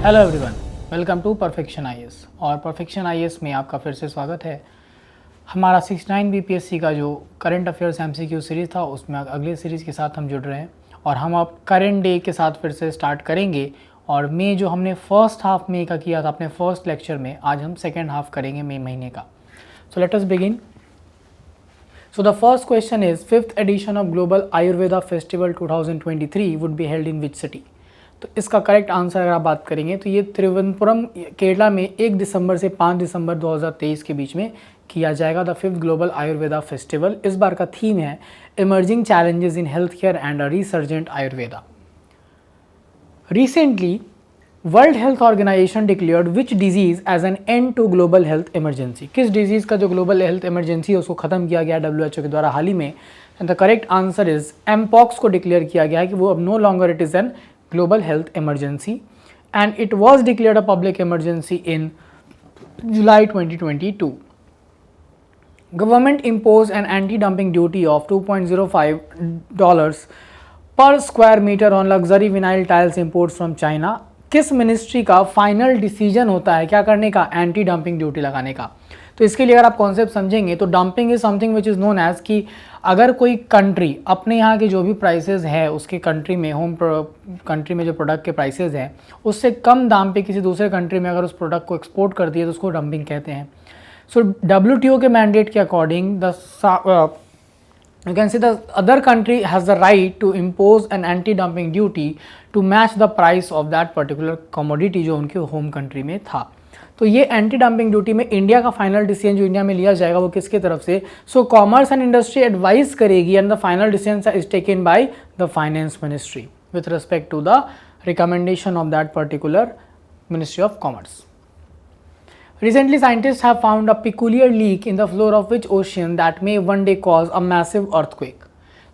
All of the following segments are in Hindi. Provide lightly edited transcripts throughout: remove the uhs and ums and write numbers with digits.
Hello everyone, welcome to perfection IAS. और परफेक्शन आईएएस में आपका फिर से स्वागत है। हमारा 69 बीपीएससी का जो करंट अफेयर्स एमसीक्यू सीरीज़ था उसमें अगले सीरीज़ के साथ हम जुड़ रहे हैं और हम अब करंट डे के साथ फिर से स्टार्ट करेंगे। और मई जो हमने फर्स्ट हाफ मई का किया था अपने फर्स्ट लेक्चर में, आज हम सेकेंड हाफ करेंगे मई महीने का। So let us begin. So the first question is, 5th edition of Global Ayurveda Festival 2023 would be held in which city? तो इसका करेक्ट आंसर अगर आप बात करेंगे तो ये त्रिवेंद्रपुरम केरला में 1 दिसंबर से 5 दिसंबर 2023 के बीच में किया जाएगा the 5th global Ayurveda festival. इस बार का थीम है emerging challenges in health care and a resurgent Ayurveda. Recently World Health Organization declared which disease as an end to global health emergency. किस डिजीज़ का जो ग्लोबल हेल्थ इमरजेंसी है उसको खत्म किया गया WHO के द्वारा हाल ही में। And the correct answer is mpox को डिक्लेयर किया गया है कि वो अब no longer it is an global health emergency and it was declared a public emergency in July 2022. Government imposed an anti-dumping duty of $2.05 per square meter on luxury vinyl tiles imports from China. किस मिनिस्ट्री का फाइनल डिसीजन होता है क्या करने का? एंटी डंपिंग ड्यूटी लगाने का। तो इसके लिए अगर आप कॉन्सेप्ट समझेंगे तो dumping is something which is known as कि अगर कोई कंट्री अपने यहाँ के जो भी प्राइसेस है उसके कंट्री में कंट्री में जो प्रोडक्ट के प्राइसेस हैं उससे कम दाम पे किसी दूसरे कंट्री में अगर उस प्रोडक्ट को एक्सपोर्ट करती है तो उसको डंपिंग कहते हैं। सो WTO के मैंडेट के according you can see the other country has the right to impose an anti-dumping duty to match the price of that particular commodity जो उनके होम कंट्री में था। तो ये एंटी डंपिंग ड्यूटी में इंडिया का फाइनल डिसीजन जो इंडिया में लिया जाएगा वो किसके तरफ से? So commerce and industry advice करेगी and the final decision is taken by the finance ministry with respect to the recommendation of that particular ministry of commerce. Recently, scientists have found a peculiar leak in the floor of which ocean that may one day cause a massive earthquake.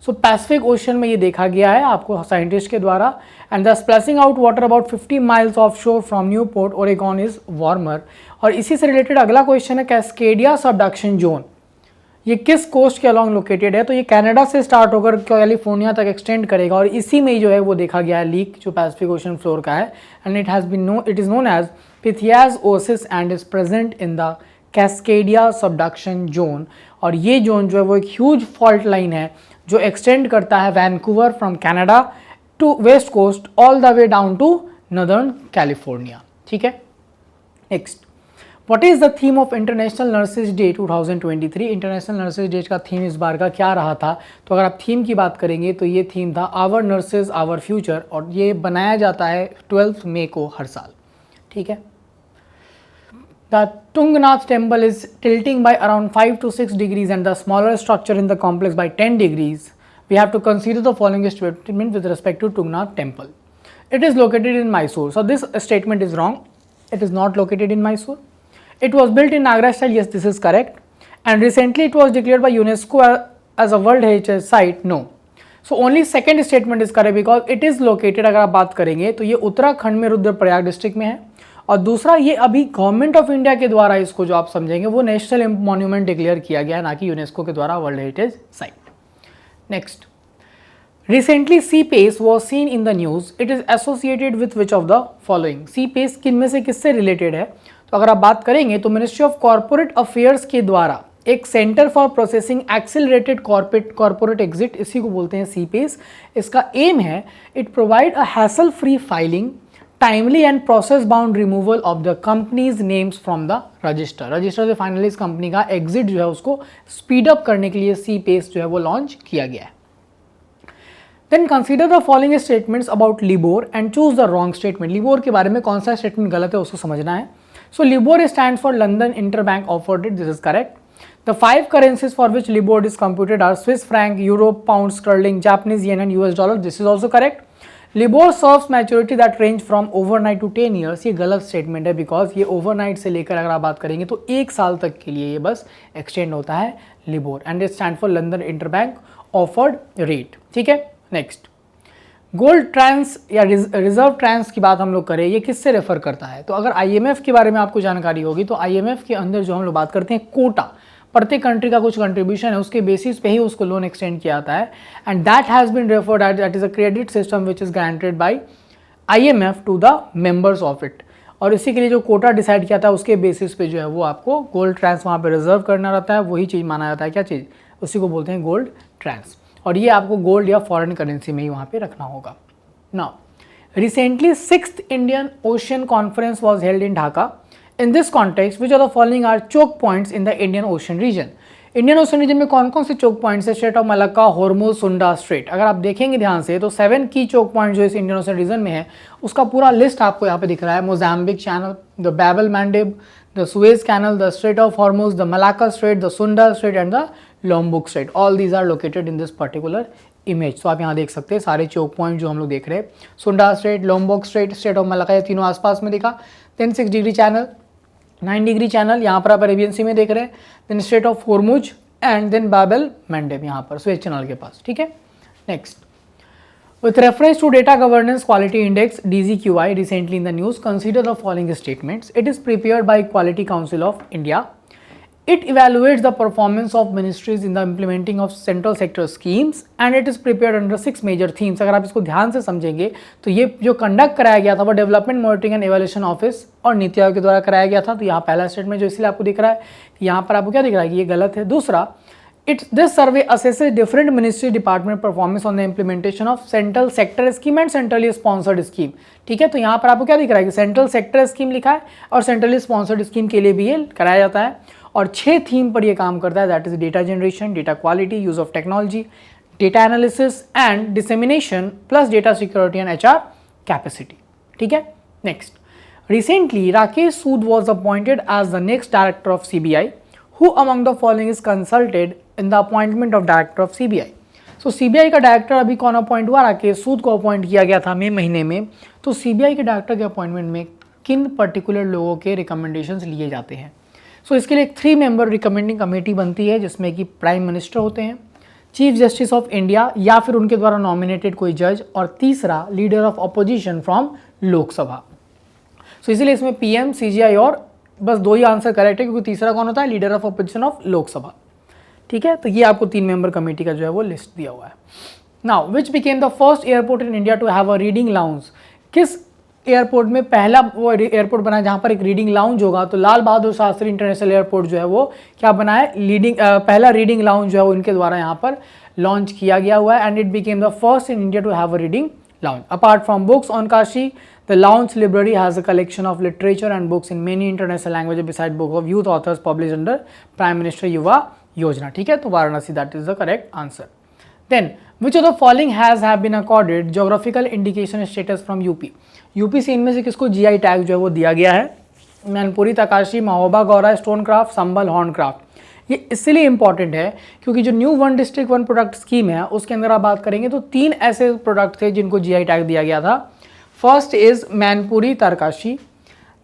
So, Pacific Ocean में ये देखा गया है आपको साइंटिस्ट के द्वारा and the splashing out water about 50 miles offshore from Newport, Oregon is warmer. और इसी से रिलेटेड अगला क्वेश्चन है कैस्केडिया सबडक्शन जोन। ये किस कोस्ट के अलॉन्ग लोकेटेड है? तो ये कनाडा से स्टार्ट होकर कैलिफोर्निया तक एक्सटेंड करेगा और इसी में जो है वो देखा गया है लीक जो पैसिफिक ओशन फ्लोर का है and it is known as Pythia's oasis and is present in the Cascadia subduction zone. और ये जोन जो है वो एक ह्यूज फॉल्ट लाइन है जो एक्सटेंड करता है Vancouver from Canada to west coast all the way down to northern California. ठीक है, next, what is the theme of International Nurses Day 2023? International Nurses Day का थीम इस बार का क्या रहा था? तो अगर आप थीम की बात करेंगे तो ये थीम था आवर नर्सेज आवर फ्यूचर और ये बनाया जाता है 12 मई को हर साल। ठीक है, the Tungnath temple is tilting by around 5 to 6 degrees and the smaller structure in the complex by 10 degrees. We have to consider the following statement with respect to Tungnath temple. It is located in Mysore. So this statement is wrong. It is not located in Mysore. It was built in Nagra style. Yes, this is correct. And recently it was declared by UNESCO as a World Heritage Site. No. So only second statement is correct because it is located, अगर आप बात करेंगे तो ये उत्तराखंड में रुद्रप्रयाग डिस्ट्रिक्ट में है और दूसरा ये अभी गवर्नमेंट ऑफ इंडिया के द्वारा इसको जो आप समझेंगे वो नेशनल मॉन्यूमेंट डिक्लेयर किया गया है ना कि यूनेस्को के द्वारा world heritage site. Next, recently C PACE was seen in the news. It is associated with which of the following? C PACE किन में से किससे रिलेटेड है? तो अगर आप बात करेंगे तो मिनिस्ट्री ऑफ कॉर्पोरेट अफेयर्स के द्वारा एक centre for processing accelerated corporate exit, इसी को बोलते हैं सी पेस। इसका एम है it provide a hassle free filing, timely and process bound removal of the companies names from the register से फाइनली इस कंपनी का एग्जिट जो है उसको स्पीड अप करने के लिए सी पेस जो है वो लॉन्च किया गया है। Then consider the following statements about LIBOR and choose the wrong statement. LIBOR के बारे में कौन सा स्टेटमेंट गलत है उसको समझना है। So LIBOR stand for London interbank offered it, this is correct. The 5 currencies for which LIBOR is computed are Swiss franc, euro, pound sterling, Japanese yen and US dollar. This is also correct. LIBOR serves maturity that range from overnight to 10 years. ये गलत स्टेटमेंट है बिकॉज ये ओवरनाइट से लेकर अगर आप बात करेंगे तो 1 साल तक के लिए ये बस एक्सटेंड होता है LIBOR and it stand for London interbank offered rate. ठीक है, नेक्स्ट, गोल्ड ट्रांस या रिजर्व ट्रांस की बात हम लोग करें, ये किससे रेफर करता है? तो अगर IMF के बारे में आपको जानकारी होगी तो IMF के अंदर जो हम लोग बात करते हैं कोटा, प्रत्येक कंट्री का कुछ कंट्रीब्यूशन है उसके बेसिस पे ही उसको लोन एक्सटेंड किया जाता है and that has been referred at that is a credit system which is guaranteed by IMF to the members of it. और इसी के लिए जो कोटा डिसाइड किया था उसके बेसिस पे जो है वो आपको गोल्ड ट्रांस वहाँ पे रिजर्व करना रहता है, वही चीज़ माना जाता है। क्या चीज़? उसी को बोलते हैं गोल्ड ट्रांस। और ये आपको गोल्ड या फॉरेन करेंसी में ही वहाँ पे रखना होगा। Now recently 6th Indian Ocean conference was held in Dhaka. In this context which are the following are choke points in the Indian Ocean region. Indian Ocean region में कौन कौन से चोक पॉइंट्स है? Strait of Malacca, Hormuz, Sunda strait. अगर आप देखेंगे ध्यान से तो 7 की चोक पॉइंट जो इस इंडियन ओशन रीजन में है उसका पूरा लिस्ट आपको यहाँ पे दिख रहा है। Mozambique channel, the Bab el Mandeb, the Suez canal, the strait of Hormuz, the Malacca strait, the Sunda strait and the Lombok strait. All these are located in this particular image. तो आप यहाँ देख सकते हैं सारे चोक पॉइंट जो हम लोग देख रहे हैं। Sunda strait, Lombok strait, strait of Malacca, ये तीनों आसपास में दिखा। Then 6 degree channel, 9 degree channel यहाँ पर आप अरेबियन सी में देख रहे हैं। Then strait of Hormuz and then Bab el Mandeb यहाँ पर सुएज चैनल के पास। ठीक है, next with reference to data governance quality index DGQI recently in the news, consider the following statements. It is prepared by quality council of India. It evaluates the performance of ministries in the implementing of central sector schemes and it is prepared under 6 major themes। अगर आप इसको ध्यान से समझेंगे तो ये जो कंडक्ट कराया गया था वो development monitoring and evaluation office और नीति आयोग के द्वारा कराया गया था। तो यहाँ पहला स्टेटमेंट जो इसलिए आपको दिख रहा है, यहाँ पर आपको क्या दिख रहा है कि ये गलत है। दूसरा, this survey assesses different ministry department performance on the implementation of central sector scheme and centrally sponsored scheme. ठीक है, तो यहाँ पर आपको क्या दिख रहा है कि सेंट्रल सेक्टर स्कीम लिखा है और सेंट्रली स्पॉन्सर्ड स्कीम के लिए भी ये कराया जाता है। और 6 थीम पर ये काम करता है, that is data generation, data quality, use of technology, data analysis and dissemination, plus data security and HR capacity. ठीक है, next, recently Rakesh Sood was appointed as the next director of CBI। Who among the following is consulted in the appointment of director of CBI। So CBI का डायरेक्टर अभी कौन अपॉइंट हुआ? राकेश सूद को अपॉइंट किया गया था मई महीने में। तो CBI के डायरेक्टर के अपॉइंटमेंट में किन पर्टिकुलर लोगों के रिकमेंडेशंस लिए जाते हैं? सो इसके लिए एक 3 मेंबर रिकमेंडिंग कमेटी बनती है जिसमें कि प्राइम मिनिस्टर होते हैं, चीफ जस्टिस ऑफ इंडिया या फिर उनके द्वारा नॉमिनेटेड कोई जज, और तीसरा leader of opposition from Lok Sabha. So इसीलिए इसमें PM, CGI और बस 2 ही आंसर करेक्ट है क्योंकि तीसरा कौन होता है? Leader of opposition of Lok Sabha. ठीक है, तो ये आपको 3 मेंबर कमेटी का जो है वो लिस्ट दिया हुआ है। Now which became the first airport in India to have a reading lounge. किस एयरपोर्ट में पहला वो एयरपोर्ट बना है जहाँ पर एक रीडिंग लाउंज होगा? तो लाल बहादुर शास्त्री इंटरनेशनल एयरपोर्ट जो है वो क्या बना है? पहला रीडिंग लाउंज जो है वो इनके द्वारा यहाँ पर लॉन्च किया गया हुआ है and it became the first in India to have a reading lounge. Apart from books on Kashi, the lounge library has a collection of literature and books in many international languages beside books of youth authors published under Prime Minister Yuva Yojana। ठीक है, तो Varanasi that is the correct answer। Then which of the following have been accorded geographical indication status from UP। UP से इनमें से किसको GI टैग जो है वो दिया गया है? Mainpuri, Tarkashi, Mahoba, Gaura, stone craft, Sambhal, horn craft. ये इसलिए इंपॉर्टेंट है क्योंकि जो न्यू 1 डिस्ट्रिक्ट 1 प्रोडक्ट स्कीम है उसके अंदर आप बात करेंगे तो 3 ऐसे प्रोडक्ट थे जिनको GI टैग दिया गया था। First is Mainpuri Tarkashi,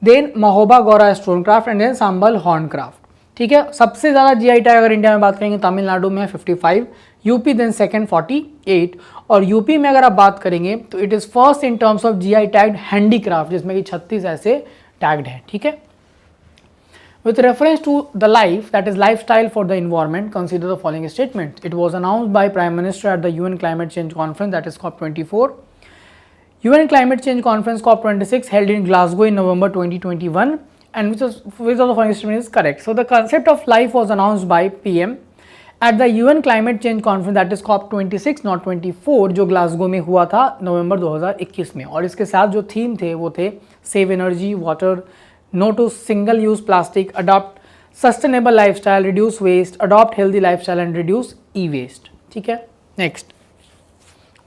then Mahoba Gaura stone craft and then Sambhal horn craft. ठीक है, सबसे ज़्यादा GI टैग अगर इंडिया में बात करेंगे तमिलनाडु में 55, यूपी देन सेकंड 48, और यूपी में अगर आप बात करेंगे तो it is first in terms of GI tagged handicraft जिसमें कि 36 ऐसे टैग्ड हैं। ठीक है, with reference to the life, that is lifestyle for the environment, consider the following statements। It was announced by Prime Minister at the UN Climate Change Conference, that is COP24। UN Climate Change Conference COP26 held in Glasgow in November 2021, and which of the following statement is correct? So the concept of life was announced by PM at the UN Climate Change Conference, that is COP26 not 24, जो ग्लासगो में हुआ था नवंबर 2021 में। और इसके साथ जो थीम थे वो थे save energy, water, no to single use plastic, adopt sustainable lifestyle, reduce waste, adopt healthy lifestyle and reduce e waste. ठीक है, next,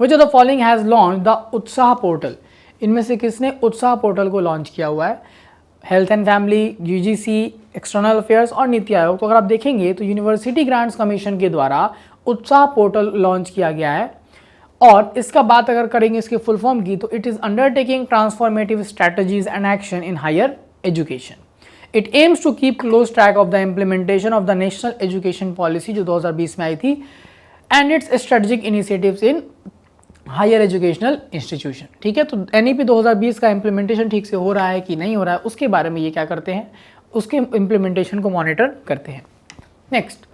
which of the following has launch the UTSAH portal. इनमें से किसने उत्साह पोर्टल को लॉन्च किया हुआ है? Health and family, UGC, external affairs और नीति आयोग। तो अगर आप देखेंगे तो यूनिवर्सिटी ग्रांट्स कमीशन के द्वारा उत्साह पोर्टल लॉन्च किया गया है। और इसका बात अगर करेंगे इसके फुल फॉर्म की तो it is undertaking transformative strategies and action in higher education. It aims to keep close track of the implementation of the National Education Policy जो 2020 में आई थी and its strategic initiatives in higher educational institution. ठीक है, तो NEP 2020 का इम्प्लीमेंटेशन ठीक से हो रहा है कि नहीं हो रहा है उसके बारे में ये क्या करते हैं, उसके इम्प्लीमेंटेशन को मॉनिटर करते हैं। Next,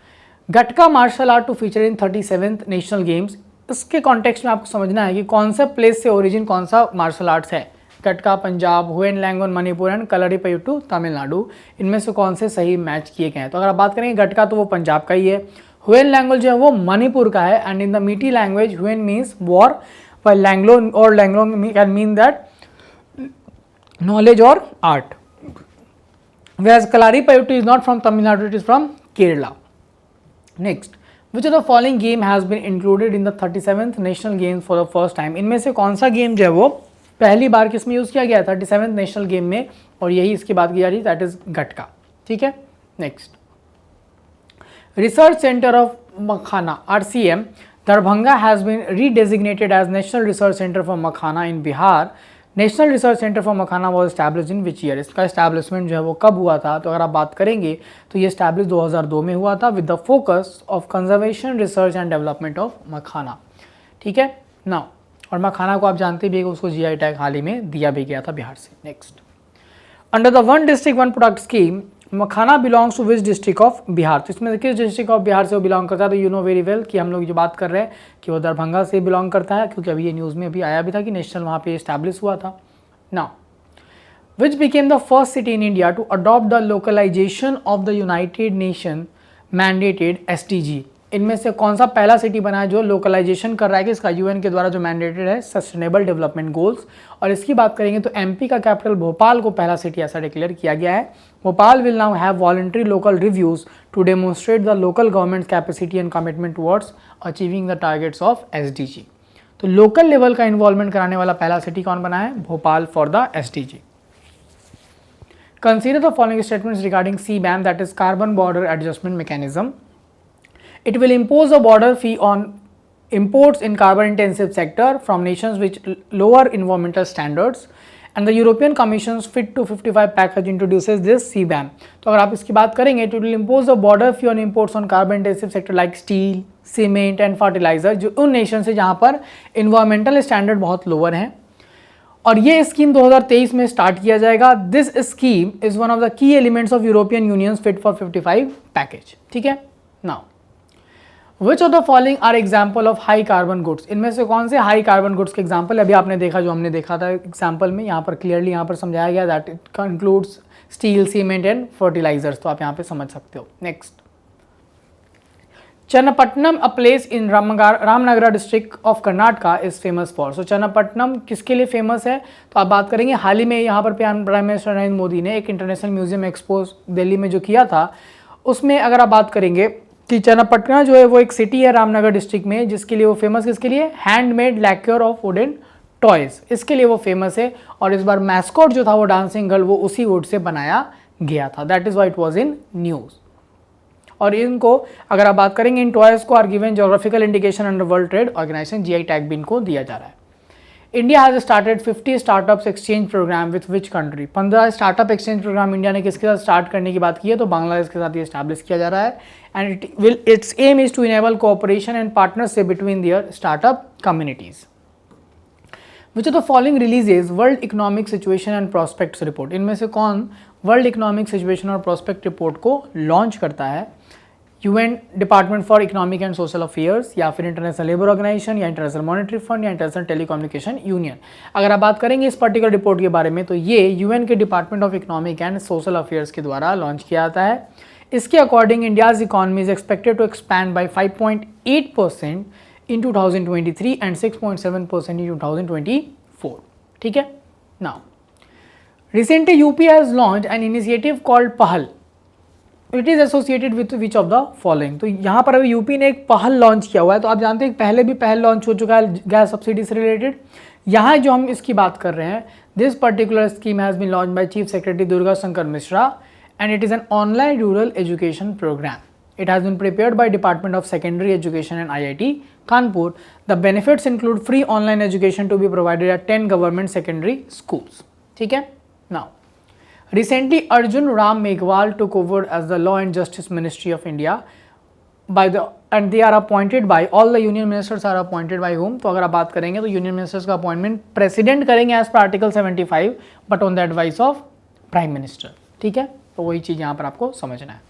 Gatka martial art to feature in 37th national games. इसके कॉन्टेक्स्ट में आपको समझना है कि कौन सा प्लेस से ओरिजिन कौन सा मार्शल आर्ट्स है। गटका पंजाब, हुएन लैंगोन मणिपुर एंड कलरीपयट्टू तमिलनाडु, इनमें से कौन से सही मैच किए गए हैं? तो अगर आप बात करेंगे गटका तो वो पंजाब का ही है, हुएन लैंगोन जो है वो मणिपुर का है, एंड इन द मीटी language when means war, while Langlo or Langlo can mean that knowledge or art. Whereas Kalaripayattu is not from Tamil Nadu, it is from Kerala. Next, which of the following game has been included in the 37th National Games for the first time? इनमें से कौन सा गेम जो है वो पहली बार किस में यूज़ किया गया? 37th नेशनल गेम में, और यही इसकी बात की जा रही है, दैट इज गटका। ठीक है, next, research centre of makhana RCM Darbhanga has been redesignated as National Research Center for Makhana in Bihar. National Research Center for Makhana was established in which year? इसका establishment जो है वो कब हुआ था? तो अगर आप बात करेंगे तो ये establish 2002 में हुआ था with the focus of conservation, research and development of मखाना। ठीक है, now, और मखाना को आप जानते भी हैं, उसको GI टैग हाल ही में दिया भी गया था बिहार से। Next, under the one district one product scheme makhana belongs to which district of Bihar? तो इसमें किस डिस्ट्रिक्ट ऑफ बिहार से वो बिलोंग करता है? तो यू नो वेरी वेल कि हम लोग जो बात कर रहे हैं कि वो दरभंगा से बिलोंग करता है, क्योंकि अभी ये न्यूज़ में भी आया भी था कि नेशनल वहाँ पे इस्टेब्लिश हुआ था। Now, which became the first city in India to adopt the localisation of the United Nation mandated SDG? इनमें से कौन सा पहला सिटी बना है जो लोकलाइजेशन कर रहा है कि इसका UN के द्वारा जो मैंडेटेड है सस्टेनेबल डेवलपमेंट गोल्स? और इसकी बात करेंगे तो MP का कैपिटल भोपाल को पहला सिटी ऐसा डिक्लेयर किया गया है। Bhopal will now have voluntary local reviews to demonstrate the local government capacity and commitment towards achieving the targets of SDG। तो लोकल लेवल का इन्वॉल्वमेंट कराने वाला पहला सिटी कौन बना है? Bhopal for the SDG। Consider the following statements regarding CBAM, that is carbon border adjustment mechanism. It will impose a border fee on imports in carbon intensive sector from nations which lower environmental standards, and the European Commission's Fit to 55 package introduces this CBAM। तो अगर आप इसकी बात करेंगे, it will impose a border fee on imports on carbon intensive sector like steel, cement and fertilizer, जो उन नेशन से जहाँ पर environmental standard बहुत lower हैं, और ये स्कीम 2023 में स्टार्ट किया जाएगा। This scheme is one of the key elements of European Union fit for 55 package. ठीक है, now which of the following are example of high carbon goods? इनमें से कौन से हाई कार्बन गुड्स के एग्जाम्पल? अभी आपने देखा, जो हमने देखा था एग्जाम्पल में, यहाँ पर क्लियरली यहाँ पर समझाया गया that it includes steel, cement and fertilisers. तो आप यहाँ पे समझ सकते हो। Next, Channapatna, a place in Ramanagara district of Karnataka is famous for. So Channapatna किसके लिए फेमस है? तो आप बात करेंगे, हाल ही में यहाँ पर प्राइम मिनिस्टर नरेंद्र मोदी ने एक इंटरनेशनल म्यूजियम एक्सपोज दिल्ली में जो किया था, उसमें अगर आप बात करेंगे कि चन्नपट्टनम जो है वो एक सिटी है रामनगर डिस्ट्रिक्ट में, जिसके लिए वो फेमस, किसके लिए? हैंडमेड लैक्योर ऑफ वुडन टॉयज, इसके लिए वो फेमस है। और इस बार मैस्कॉट जो था वो डांसिंग गर्ल, वो उसी वुड से बनाया गया था। That is why it was in news. और इनको अगर आप बात करेंगे, इन टॉयज को are given geographical indication under World Trade Organization, GI tag भी इनको दिया जा रहा है। India has started 50 startups exchange programme with which country? 15 startup exchange programme India ने किसके साथ स्टार्ट करने की बात की है? तो बांग्लादेश के साथ ये स्टैब्लिश किया जा रहा है। And it's aim is to enable cooperation and partnership between their startup communities. Which of the following releases world economic situation and prospects report? इनमें से कौन वर्ल्ड इकोनॉमिक सिचुएशन और प्रोस्पेक्ट रिपोर्ट को लॉन्च करता है? UN department for economic and social affairs, या फिर इंटरनेशनल लेबर ऑर्गेनाइजेशन, या इंटरनेशनल मॉनेटरी फंड, या इंटरनेशनल टेलीकम्युनिकेशन यूनियन? अगर आप बात करेंगे इस पर्टिकुलर रिपोर्ट के बारे में, तो ये UN के department of economic and social affairs के द्वारा लॉन्च किया जाता है। इसके according India's economy is expected to expand by 5.8% in 2023 and 6.7% in 2024। ठीक है, now recently UP has launch an initiative called Pahal. It is associated with which of the following? तो यहाँ पर अभी UP ने एक पहल लॉन्च किया हुआ है। तो आप जानते हैं पहले भी पहल लॉन्च हो चुका है गैस सब्सिडी से रिलेटेड। यहाँ जो हम इसकी बात कर रहे हैं, this particular scheme has been launch by chief secretary Durga Shankar Mishra and it is an online rural education programme. It has been prepared by department of secondary education and IIT Kanpur. The benefits include free online education to be provided at 10 government secondary schools. ठीक है, now recently Arjun Ram Meghwal took over as the Law and Justice Ministry of India and they are appointed by all the union ministers are appointed by whom? तो अगर आप बात करेंगे तो यूनियन मिनिस्टर्स का अपॉइंटमेंट प्रेसिडेंट करेंगे as per article 75 but on the advice of prime minister. ठीक है, तो वही चीज़ यहाँ पर आपको समझना है।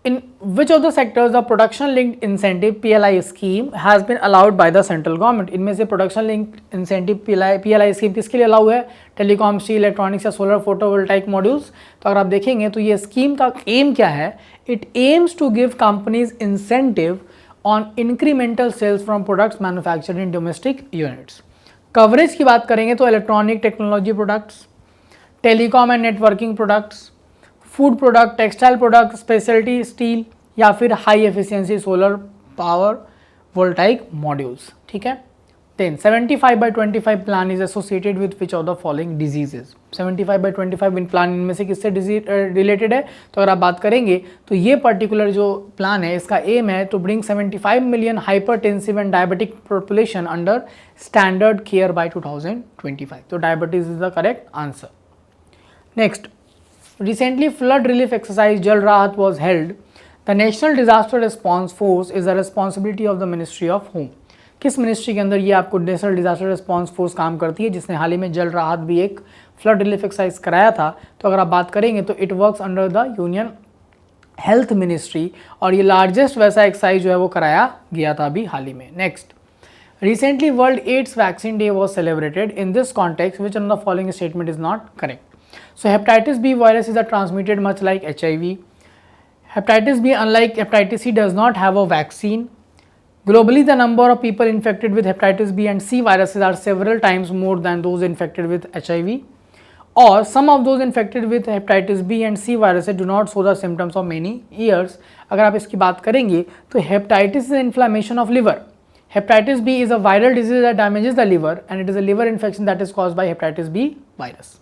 in which of the sectors the production linked incentive PLI scheme has been allowed by the central government? इनमें से production linked incentive PLI scheme किसके लिए अलाउ है? टेलीकॉम, स्टील, इलेक्ट्रॉनिक्स या सोलर फोटोवोल्टाइक मॉड्यूल्स। तो अगर आप देखेंगे तो ये स्कीम का एम क्या है? It aims to give companies incentive on incremental sales from products manufactured in domestic units. Coverage की बात करेंगे तो electronic technology products, telecom and networking products, food product, textile product, speciality steel या फिर high efficiency solar power voltaic modules. ठीक है। Then 75/25 plan is associated with which of the following diseases. 75/25 in plan इनमें से किससे रिलेटेड है? तो अगर आप बात करेंगे तो ये पर्टिकुलर जो प्लान है इसका एम है to bring 75 million hypertensive and diabetic population under standard care by 2025। तो diabetes is the correct answer. Next, recently flood relief exercise Jal Rahat was held. The National Disaster Response Force is the responsibility of the Ministry of Home. किस मिनिस्ट्री के अंदर ये आपको नेशनल डिजास्टर रिस्पांस फोर्स काम करती है, जिसने हाल ही में जल राहत भी एक फ्लड रिलीफ एक्सरसाइज कराया था? तो अगर आप बात करेंगे तो it works under the union health ministry और ये लार्जेस्ट वैसा एक्सरसाइज जो है वो कराया गया था अभी हाल ही में। Next, recently world AIDS vaccine day was celebrated. In this context which on the following statement is not correct? So hepatitis B virus is transmitted much like HIV. Hepatitis B, unlike hepatitis C, does not have a vaccine. Globally, the number of people infected with hepatitis B and C viruses are several times more than those infected with HIV. Or some of those infected with hepatitis B and C viruses do not show the symptoms of many years. अगर आप इसकी बात करेंगे तो hepatitis is inflammation of liver. Hepatitis B is a viral disease that damages the liver and it is a liver infection that is caused by hepatitis B virus.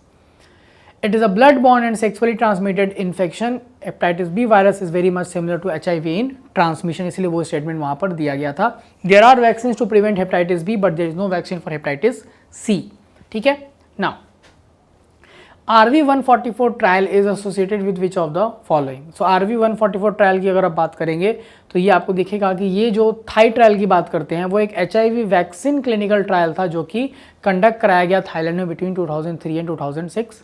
It is a blood-borne and sexually transmitted infection. Hepatitis B virus is very much similar to HIV in transmission, इसलिए वो स्टेटमेंट वहाँ पर दिया गया था। There are vaccines to prevent hepatitis B, but there is no vaccine for hepatitis C. ठीक है। Now, RV144 trial is associated with which of the following? So RV144 trial की अगर आप बात करेंगे तो ये आपको दिखेगा कि ये जो थाई ट्रायल की बात करते हैं वो एक HIV वैक्सीन क्लिनिकल ट्रायल था जो कि कंडक्ट कराया गया थाईलैंड में between 2003 and 2006.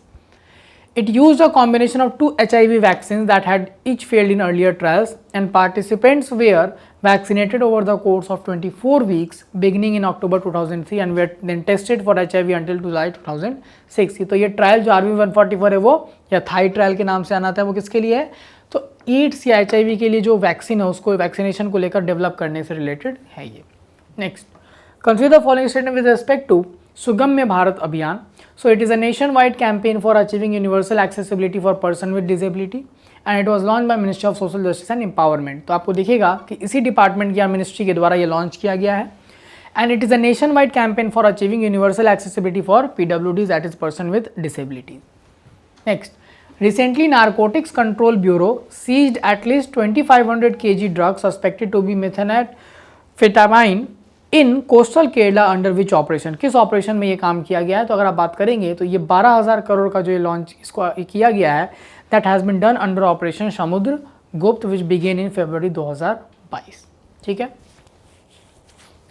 It used a combination of two HIV vaccines that had each failed in earlier trials, and participants were vaccinated over the course of 24 weeks beginning in October 2003 and were then tested for HIV until July 2006. तो ये ट्रायल जो RV144 है वो या थाई ट्रायल के नाम से आना था वो किसके लिए है? तो एड्स या HIV के लिए जो वैक्सीन है उसको वैक्सीनेशन को लेकर डेवलप करने से रिलेटेड है ये। Next, consider the following statement with respect to Sugamya Bharat Abhiyan. So it is a nationwide campaign for achieving universal accessibility for person with disability and it was launched by Ministry of Social Justice and Empowerment. तो आपको दिखेगा कि इसी डिपार्टमेंट या मिनिस्ट्री के द्वारा ये लॉन्च किया गया है and it is a nationwide campaign for achieving universal accessibility for PWDs, that is person with disabilities. Next, recently Narcotics Control Bureau seized at least 2500 kg drugs suspected to be methamphetamine in coastal Kerala under which operation. किस ऑपरेशन में ये काम किया गया है? तो अगर आप बात करेंगे तो ये 12,000 करोड़ का जो ये लॉन्च इसको किया गया है that has been done under operation समुद्र गुप्त विच बिगेन इन फरवरी 2022. ठीक है.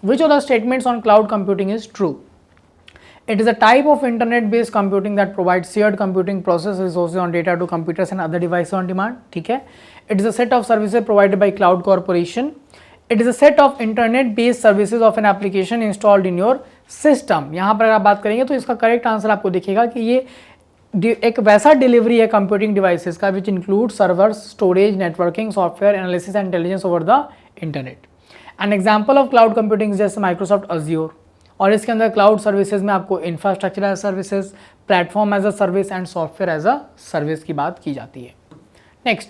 विच of the statements on cloud computing is true? It is a type of internet-based computing that provides shared computing process resources on data to computers and other devices on demand. ठीक है. It is a set of services provided by Cloud Corporation. It is a set of internet-based services of an application installed in your system. यहाँ पर आप बात करेंगे तो इसका करेक्ट आंसर आपको दिखेगा कि ये एक वैसा डिलीवरी है कंप्यूटिंग डिवाइसेस का which include servers, storage, networking, software analysis and intelligence over the internet. An example of cloud computing जैसे माइक्रोसॉफ्ट अज्योर, और इसके अंदर क्लाउड सर्विसेज में आपको infrastructure as services, platform as a service and software as a service की बात की जाती है. Next,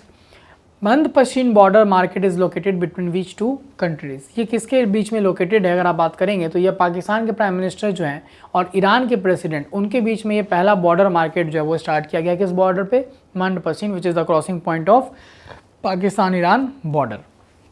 Mand Pishin border market is located between which two countries. ये किसके बीच में लोकेटेड है? अगर आप बात करेंगे तो ये पाकिस्तान के प्राइम मिनिस्टर जो हैं और ईरान के प्रेसिडेंट उनके बीच में ये पहला बॉर्डर मार्केट जो है वो स्टार्ट किया गया. किस बॉर्डर पे? Mand Pishin which is the crossing point of Pakistan Iran border.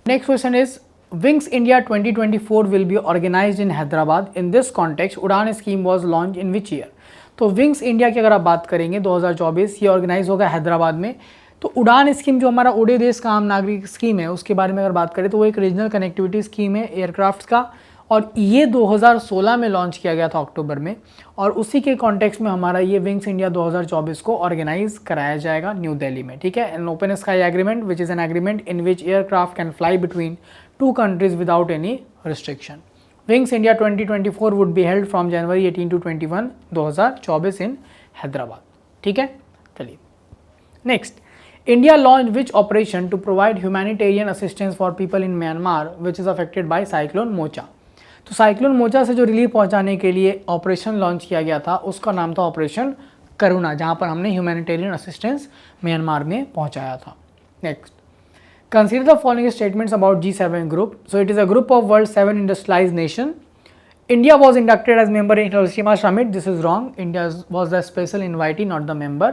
Next question is Wings India 2024 will be organised in Hyderabad. In this context Udan scheme was launch in which year? तो विंग्स इंडिया की अगर आप बात करेंगे 2024 ये ऑर्गेनाइज होगा हैदराबाद में. तो उड़ान स्कीम जो हमारा उड़े देश का आम नागरिक स्कीम है उसके बारे में अगर बात करें तो वो एक रीजनल कनेक्टिविटी स्कीम है एयरक्राफ्ट का और ये 2016 में लॉन्च किया गया था अक्टूबर में, और उसी के कॉन्टेक्स्ट में हमारा ये विंग्स इंडिया 2024 को ऑर्गेनाइज कराया जाएगा न्यू दिल्ली में, ठीक है। An open sky agreement which is an agreement in which aircraft can fly between two countries without any restriction. Wings India 2024 would be held from January 18 to 21 2024 in Hyderabad, ठीक है। चलिए next, India launch which operation to provide humanitarian assistance for people in Myanmar which is affected by cyclone Mocha. तो साइक्लोन मोचा से जो रिलीफ पहुंचाने के लिए ऑपरेशन लॉन्च किया गया था उसका नाम था ऑपरेशन करुणा, जहां पर हमने ह्यूमैनिटेरियन असिस्टेंस म्यांमार में पहुंचाया था। Next, consider the following statements about G7 group. So it is a group of world's 7 industrialized nation. India was inducted as member in Hiroshima summit. This is wrong. India was the special invitee, not the member.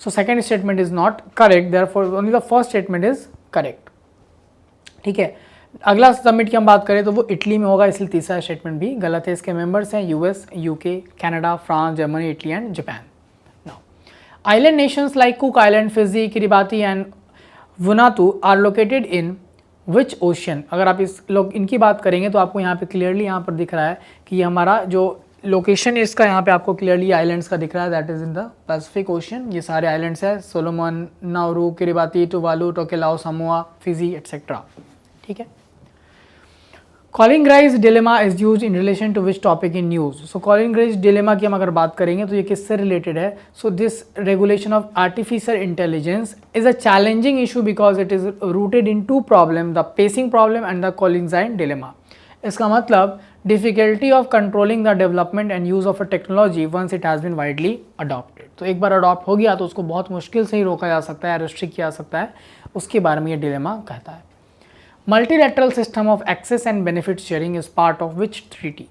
So second statement is not correct. Therefore only the first statement is correct. ठीक है। अगला समिट की हम बात करें तो वो इटली में होगा, इसलिए तीसरा स्टेटमेंट भी गलत है। इसके मेंबर्स हैं US, UK, Canada, France, Germany, Italy and Japan. Now island nations like Cook Island, Fiji, Kiribati and Vanuatu are located in which ocean. अगर आप इनकी बात करेंगे तो आपको यहाँ पे क्लियरली यहाँ पर दिख रहा है कि ये हमारा जो लोकेशन है इसका यहाँ पे आपको क्लियरली आइलैंड्स का दिख रहा है, that is in the Pacific ocean. ये सारे आइलैंड्स है, Solomon, Nauru, Kiribati, Tuvalu, Tokelau, Samoa, Fiji etcetera, ठीक है। Collingridge dilemma is use in relation to which topic in news. So Collingridge dilemma की हम अगर बात करेंगे तो ये किससे रिलेटेड है? So this regulation of artificial intelligence is a challenging issue because it is rooted in two problem, the pacing problem and the Collingridge dilemma. इसका मतलब difficulty of controlling the development and use of a technology once it has been widely adopted. तो एक बार अडॉप्ट हो गया तो उसको बहुत मुश्किल से ही रोका जा सकता है, रिस्ट्रिक्ट किया जा सकता है, उसके बारे में ये डिलेमा कहता है। Multilateral system of access and benefit sharing is part of which treaty.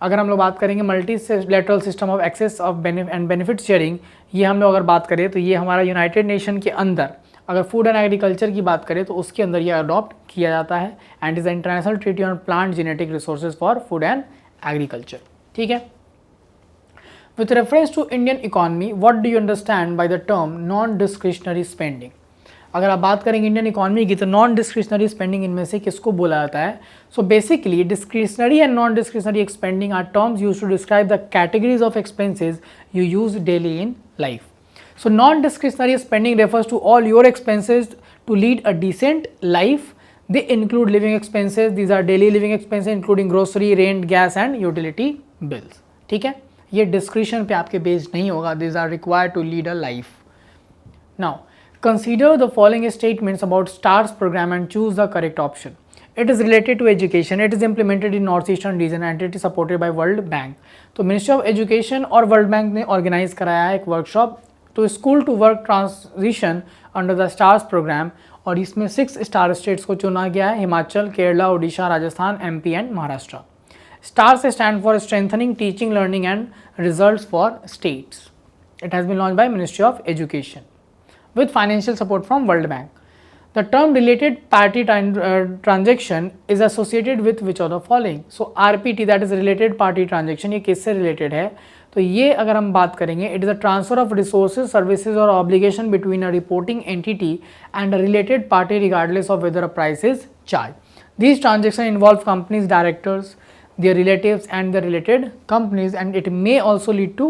अगर हम लोग बात करेंगे multilateral system of access of and benefit sharing, ये हम लोग अगर बात करें तो ये हमारा यूनाइटेड नेशन के अंदर अगर फूड एंड एग्रीकल्चर की बात करें तो उसके अंदर ये अडॉप्ट किया जाता है and is international treaty on plant genetic resources for food and agriculture, ठीक है। With reference to Indian economy, what do you understand by the term non discretionary spending. अगर आप बात करेंगे इंडियन इकोनॉमी की तो नॉन डिस्क्रिशनरी स्पेंडिंग इनमें से किसको बोला जाता है? So basically discretionary and non discretionary spending are terms used to describe the categories of expenses you use daily in life. So non-discretionary spending refers to all your expenses to lead a decent life. They include living expenses. These are daily living expenses including grocery, rent, gas and utility bills. ठीक है, ये discretion पे आपके based नहीं होगा. These are required to lead a life. Now consider the following statements about STARS program and choose the correct option. It is related to education. It is implemented in Northeastern region and it is supported by World Bank. तो Ministry of Education और World Bank ने organize कराया है एक workshop तो school to work transition under the STARS programme, और इसमें 6 स्टार स्टेट्स को चुना गया है, Himachal, Kerala, Orissa, Rajasthan, MP and Maharashtra. STARS stand for strengthening teaching, learning and results for states. It has been launch by ministry of education with financial support from world bank. The term related party transaction is associated with which of the following. So RPT that is related party transaction, ये किससे रिलेटेड है? तो ये अगर हम बात करेंगे it is a transfer of resources, services और obligation between a reporting entity and a related party regardless of whether a price is charge. These transaction involve companies directors, their relatives and the related companies and it may also lead to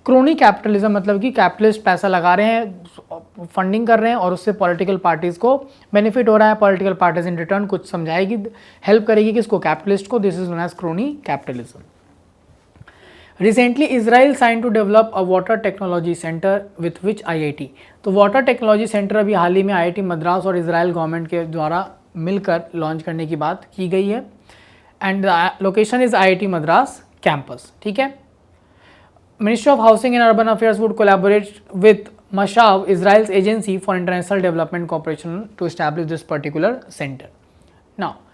crony capitalism, मतलब कि कैपिटलिस्ट पैसा लगा रहे हैं, फंडिंग कर रहे हैं और उससे पॉलिटिकल पार्टीज़ को बेनिफिट हो रहा है, पॉलिटिकल पार्टीज इन रिटर्न कुछ समझाएगी, हेल्प करेगी किसको? कैपिटलिस्ट को। This is known as crony capitalism. Recently, Israel signed to develop a water technology center with which IIT। तो वाटर टेक्नोलॉजी सेंटर अभी हाल ही में IIT मद्रास और इजराइल गवर्नमेंट के द्वारा मिलकर लॉन्च करने की बात की गई है and location is IIT Madras campus, ठीक है। Ministry of housing and urban affairs would collaborate with MASHAV, Israel's agency for international development corporation to establish this particular centre. Now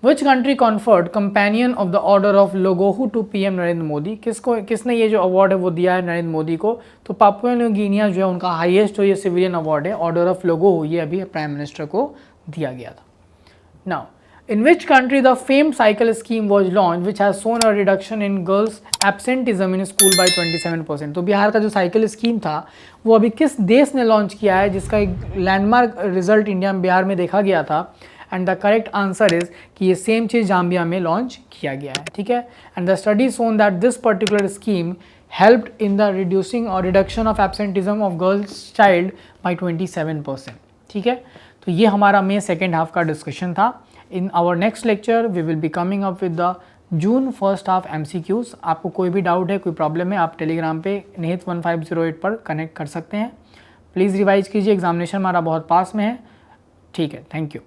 Which country conferred Companion of the Order of Logohu to PM Narendra Modi? किसने ये जो अवार्ड है वो दिया है नरेंद्र मोदी को? तो पापुआ न्यू गिनिया जो है उनका हाईएस्ट जो ये सिविलियन अवार्ड है ऑर्डर ऑफ लोगोहू, ये अभी प्राइम मिनिस्टर को दिया गया था। Now in which country the fame cycle scheme was launch which has shown a reduction in girls absenteeism in school by 27%। तो बिहार का जो साइकिल स्कीम था वो अभी किस देश ने लॉन्च किया है जिसका एक लैंडमार्क रिजल्ट इंडिया में बिहार में देखा गया था and the correct answer is कि ये सेम चीज़ जाम्बिया में लॉन्च किया गया है, ठीक है। And the study shown that this particular scheme helped in the reducing और reduction of absenteeism of girls child by 27%, ठीक है। तो ये हमारा मे सेकेंड हाफ का डिस्कशन था। In our next lecture we will be coming up with the June first half MCQs। आपको कोई भी डाउट है, कोई प्रॉब्लम है, आप टेलीग्राम पे निहित 1508 पर कनेक्ट कर सकते हैं। प्लीज़ रिवाइज कीजिए, एग्जामिनेशन हमारा बहुत पास में है, ठीक है। Thank you.